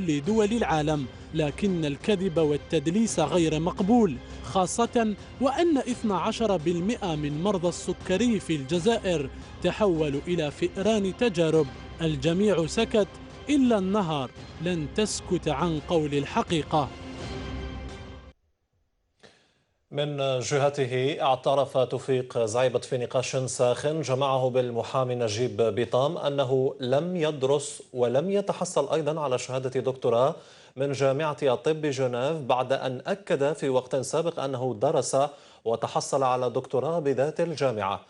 كل دول العالم، لكن الكذب والتدليس غير مقبول، خاصة وأن 12% من مرضى السكري في الجزائر تحولوا إلى فئران تجارب. الجميع سكت إلا النهر لن تسكت عن قول الحقيقة. من جهته اعترف توفيق زعيبط في نقاش ساخن جمعه بالمحامي نجيب بيطام أنه لم يدرس ولم يتحصل أيضا على شهادة دكتوراه من جامعة الطب بجنيف، بعد أن أكد في وقت سابق أنه درس وتحصل على دكتوراه بذات الجامعة.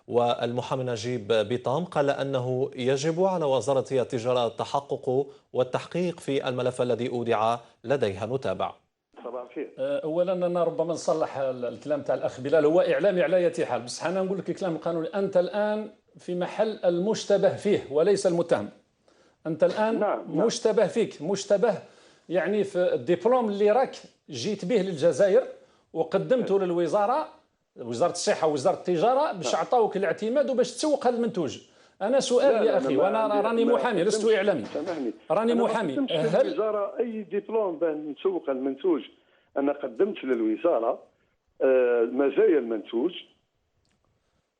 والمحامي نجيب بيطام قال أنه يجب على وزارة التجارة التحقق والتحقيق في الملف الذي أودع لديها. نتابع. صباح الخير. اولا انا ربما نصلح الكلام تاع الاخ بلال، هو اعلامي على اي حال، بصح انا نقول لك الكلام القانوني. انت الان في محل المشتبه فيه وليس المتهم. انت الان نعم. مشتبه فيك، مشتبه يعني في الدبلوم اللي راك جيت به للجزائر وقدمته للوزاره، وزاره الصحه ووزاره التجاره، باش عطاوك الاعتماد وباش تسوق هذا المنتوج. انا سؤال يا اخي، وانا راني محامي لست اعلامي، راني محامي. هل الوزاره اي دبلوم باه نسوق المنتوج؟ انا قدمت للوزاره مزايا المنتوج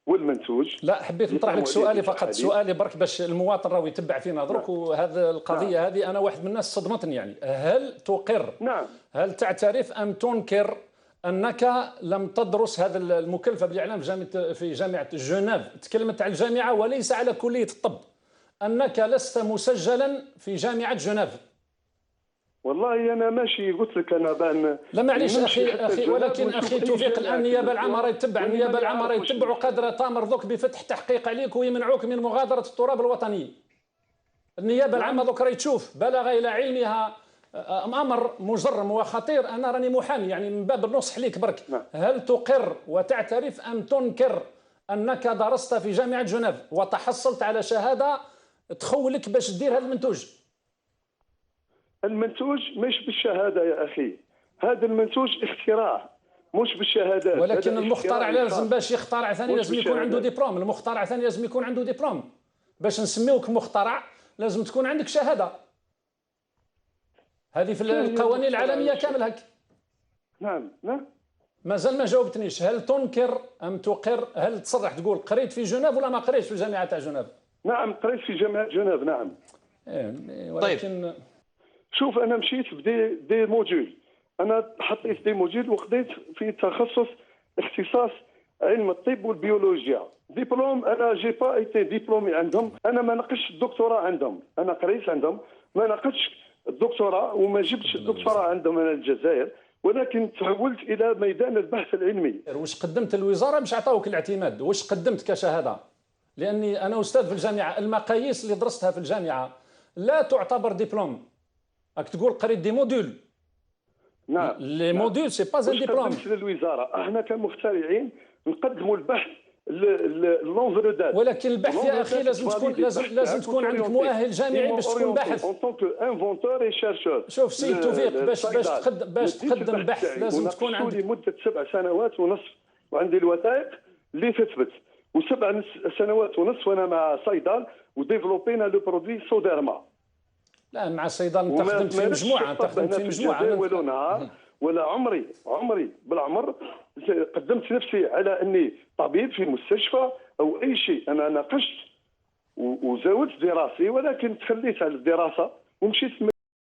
والمنتوج. لا، حبيت نطرح لك سؤالي فقط، سؤالي برك باش المواطن راهو يتبع فينا درك. وهذا القضيه هذه انا واحد من الناس صدمتني يعني. هل تقر، هل تعترف ام تنكر انك لم تدرس هذا المكلفه بالاعلام في جامعه جنيف؟ تكلمت على الجامعه وليس على كليه الطب، انك لست مسجلا في جامعه جنيف. والله انا ماشي قلت لك انا بان لا معليش اخي ولكن اخي توفيق، الان النيابه العامه راهي تتبع، النيابه العامه راهي تتبع وقادره تامر ذوك بفتح تحقيق عليك ويمنعوك من مغادره التراب الوطني. النيابه العامه ذوك راهي تشوف بلغ الى علمها امر مجرم وخطير. انا راني محامي يعني من باب النصح ليك برك. هل تقر وتعترف ام تنكر انك درست في جامعه جنيف وتحصلت على شهاده تخولك باش دير هذا المنتوج؟ المنتوج مش بالشهاده يا اخي، هذا المنتوج اختراع مش بالشهادات. ولكن المخترع لازم باش يخترع ثاني لازم يكون عنده دبلوم. المخترع ثاني لازم يكون عنده دبلوم باش نسميوك مخترع، لازم تكون عندك شهاده. هذه في القوانين العالميه كامل هك. نعم. مازال ما جاوبتنيش. هل تنكر ام تقر؟ هل تصرح تقول قريت في جنيف ولا ما قريتش في الجامعه تاع جنيف؟ نعم قريت في جامعه جنيف. نعم. ولكن طيب. شوف انا مشيت بدي موديول، انا حطيت دي موديول وخديت في تخصص اختصاص علم الطب والبيولوجيا. دبلوم انا جي با ايتي ديبلومي عندهم، انا ما ناقشتش الدكتوراه عندهم، انا قريت عندهم ما ناقشتش الدكتوراه وما جبتش الدكتوراه عندهم انا الجزائر، ولكن تحولت الى ميدان البحث العلمي. واش قدمت للوزاره باش عطاوك الاعتماد؟ واش قدمت كشهاده؟ لاني انا استاذ في الجامعه، المقاييس اللي درستها في الجامعه لا تعتبر دبلوم. راك تقول قريت دي موديول. نعم. لي موديول سي با ان دبلوم. قدمت للوزاره، احنا كمخترعين نقدموا البحث لونفردات. ولكن البحث يا اخي لازم تكون عندك مؤهل جامعي باش تكون باحث. اون طونك انفونتور اي شيرشور. شوف سي توفيق، باش تقدم بحث لازم تكون عندك لمده 7 سنوات ونصف وعندي الوثائق اللي تثبت، و7 سنوات ونصف وانا مع صيدال وديفلوبينا لو برودوي سوديرما. لا مع الصيدله انت خدمت في مجموعه، انت خدمت في مجموعه. ولا نهار ولا عمري بالعمر قدمت نفسي على اني طبيب في مستشفى او اي شيء. انا ناقشت وزاودت دراسي، ولكن تخليت على الدراسه ومشيت